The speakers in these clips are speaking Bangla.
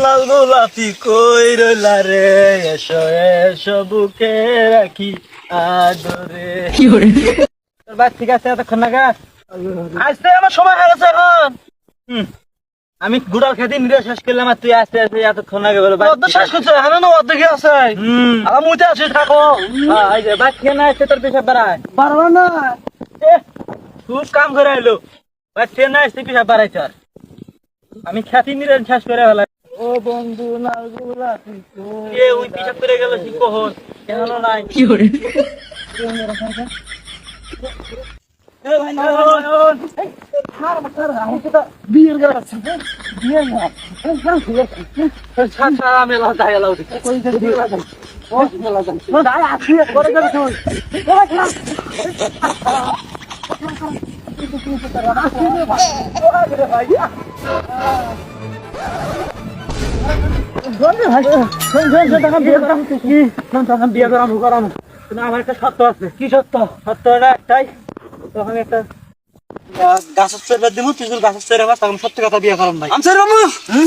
লাল গোলাপি কই রইলা রে, এসো এসো বুকে রাখি আদরে। তোর বাদ ঠিক আছে এতক্ষণ নাগা আসতে আমার সময় হয়ে গেছে এখন। আমি গুড়াল খেতে নিরে শেষ করলাম আর তুই আসতে আসতে এতক্ষণ আগে বলো শেষ করছে হ্যাঁ না অর্ধেক আছে আমার মুইতে আসি থাকো। এই যে বাদ খেয়ে না আসতে তোর পেশাব বাড়ায় পারবা না, খুব কাম করে আইলো। বাদ খেয়ে না আসতে পেশাব বাড়াইছে আর আমি খ্যাতি নিরে শেষ করে ফেলাই। ও বন্ধু লাল গোলাপি এ ওই পেশাব করে গেল কি কখন কেন নাই কি করে বিয়ের গেল বিয়ের মেলা যায় বিয়ে করাম আমার একটা সত্য আছে। কি সত্য? সত্যটা একটাই, তখন একটা গাছের চেয়ে দিব তুই গাছের চেয়ে তখন সত্যি কথা বিয়ে করাম ভাই। আমি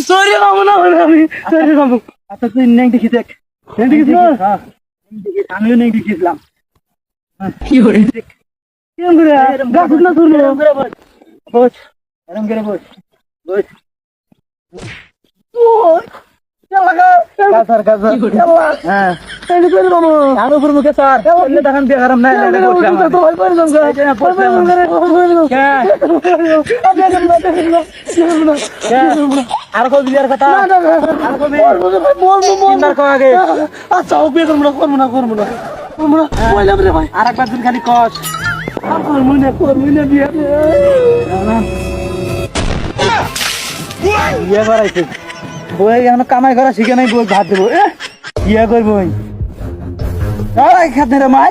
সরি বাবু না আমি সরি বাবু। আচ্ছা তুই নেই দেখি দেখ, আমিও নেই দেখিয়েছিলাম। কি করে গাছ না তুই বস এরম করে বস বস আর বিয়ার কথা আচ্ছা বিয়ে করবো না করবো না করবো না করবো না আর একবার দিন খালি কস বিয়ে করাইছে বই এখন কামাই করা শিখে নাই, বই ভাত দেবো বিয়ে করবো খাতে রে মাই।